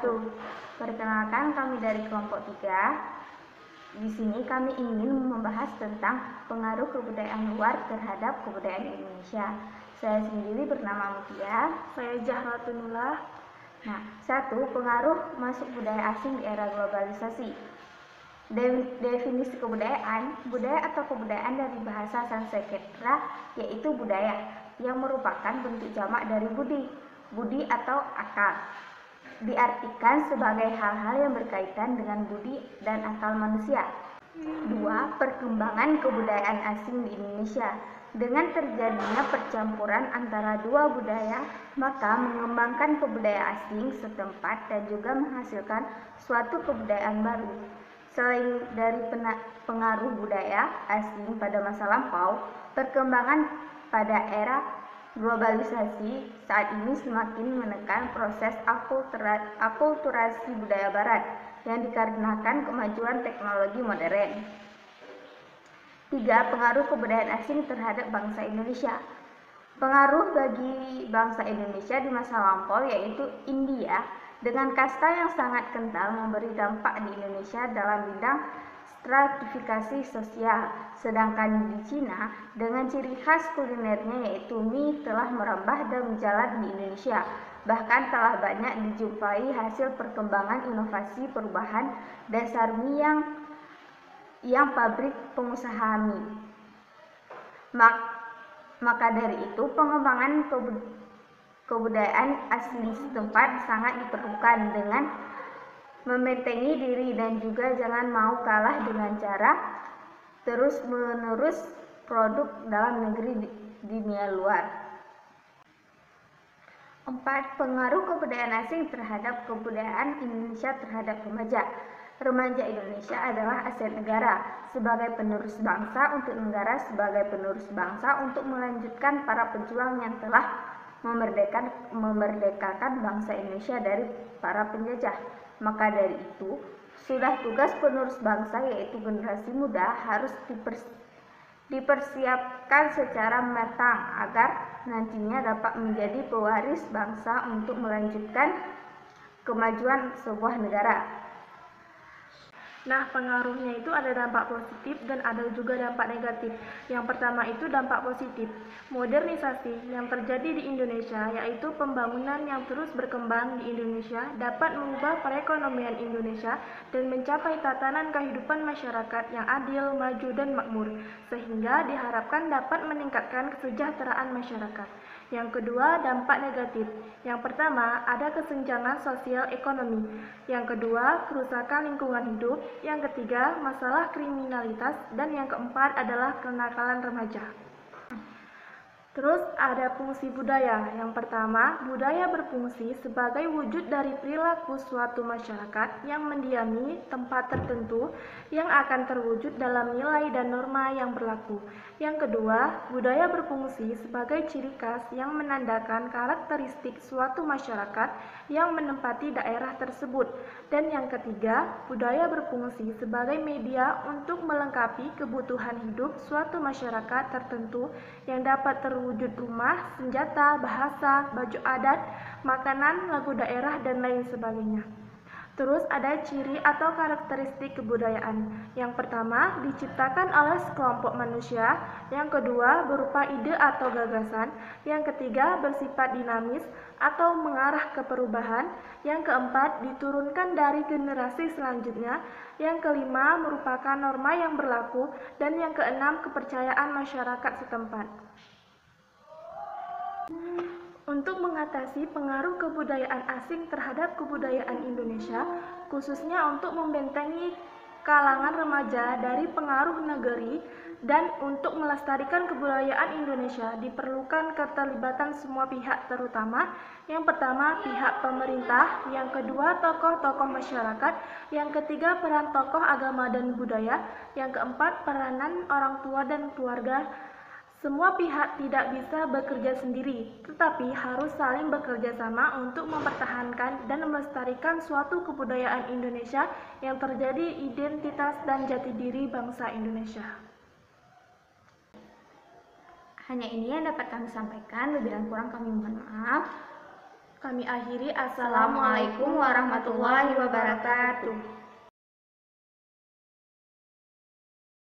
wabarakatuh. Perkenalkan, kami dari kelompok 3. Di sini kami ingin membahas tentang pengaruh kebudayaan luar terhadap kebudayaan Indonesia. Saya sendiri bernama Mutia. Saya Zahratunullah. Nah, 1. Pengaruh masuk budaya asing di era globalisasi. Definisi kebudayaan, budaya atau kebudayaan dari bahasa Sanskerta yaitu budaya, yang merupakan bentuk jamak dari budi atau akal. Diartikan sebagai hal-hal yang berkaitan dengan budi dan akal manusia. 2. Perkembangan kebudayaan asing di Indonesia. Dengan terjadinya percampuran antara dua budaya, maka mengembangkan kebudayaan asing setempat dan juga menghasilkan suatu kebudayaan baru. Selain dari pengaruh budaya asing pada masa lampau, perkembangan pada era globalisasi saat ini semakin menekan proses akulturasi budaya barat yang dikarenakan kemajuan teknologi modern. 3. Pengaruh kebudayaan asing terhadap bangsa Indonesia. Pengaruh bagi bangsa Indonesia di masa lampau yaitu India dengan kasta yang sangat kental memberi dampak di Indonesia dalam bidang stratifikasi sosial. Sedangkan di Cina dengan ciri khas kulinernya yaitu mie telah merambah dan menjalar di Indonesia. Bahkan telah banyak dijumpai hasil perkembangan inovasi perubahan dasar mie yang pabrik pengusaha mie. Maka dari itu pengembangan kebudayaan asli setempat sangat diperlukan dengan membentengi diri dan juga jangan mau kalah dengan cara terus-menerus produk dalam negeri di dunia luar. 4. Pengaruh kebudayaan asing terhadap kebudayaan Indonesia terhadap remaja. Remaja Indonesia adalah aset negara sebagai penerus bangsa untuk negara, sebagai penerus bangsa untuk melanjutkan para pejuang yang telah memerdekakan bangsa Indonesia dari para penjajah. Maka dari itu, sudah tugas penerus bangsa yaitu generasi muda harus dipersiapkan secara matang agar nantinya dapat menjadi pewaris bangsa untuk melanjutkan kemajuan sebuah negara. Nah, pengaruhnya itu ada dampak positif dan ada juga dampak negatif. Yang pertama itu dampak positif. Modernisasi yang terjadi di Indonesia, yaitu pembangunan yang terus berkembang di Indonesia, dapat mengubah perekonomian Indonesia dan mencapai tatanan kehidupan masyarakat yang adil, maju, dan makmur, sehingga diharapkan dapat meningkatkan kesejahteraan masyarakat. Yang kedua, dampak negatif. Yang pertama, ada kesenjangan sosial ekonomi. Yang kedua, kerusakan lingkungan hidup. Yang ketiga, masalah kriminalitas. Dan yang keempat adalah kenakalan remaja. Terus ada fungsi budaya. Yang pertama, budaya berfungsi sebagai wujud dari perilaku suatu masyarakat yang mendiami tempat tertentu yang akan terwujud dalam nilai dan norma yang berlaku. Yang kedua, budaya berfungsi sebagai ciri khas yang menandakan karakteristik suatu masyarakat yang menempati daerah tersebut. Dan yang ketiga, budaya berfungsi sebagai media untuk melengkapi kebutuhan hidup suatu masyarakat tertentu yang dapat terwujud rumah, senjata, bahasa, baju adat, makanan, lagu daerah, dan lain sebagainya. Terus ada ciri atau karakteristik kebudayaan. Yang pertama, diciptakan oleh sekelompok manusia. Yang kedua, berupa ide atau gagasan. Yang ketiga, bersifat dinamis atau mengarah ke perubahan. Yang keempat, diturunkan dari generasi selanjutnya. Yang kelima, merupakan norma yang berlaku. Dan yang keenam, kepercayaan masyarakat setempat. Untuk mengatasi pengaruh kebudayaan asing terhadap kebudayaan Indonesia, khususnya untuk membentengi kalangan remaja dari pengaruh negeri dan untuk melestarikan kebudayaan Indonesia, diperlukan keterlibatan semua pihak, terutama yang pertama pihak pemerintah, yang kedua tokoh-tokoh masyarakat, yang ketiga peran tokoh agama dan budaya, yang keempat peranan orang tua dan keluarga. Semua pihak tidak bisa bekerja sendiri, tetapi harus saling bekerja sama untuk mempertahankan dan melestarikan suatu kebudayaan Indonesia yang terjadi identitas dan jati diri bangsa Indonesia. Hanya ini yang dapat kami sampaikan, lebih dan kurang kami mohon maaf. Kami akhiri. Assalamualaikum warahmatullahi wabarakatuh.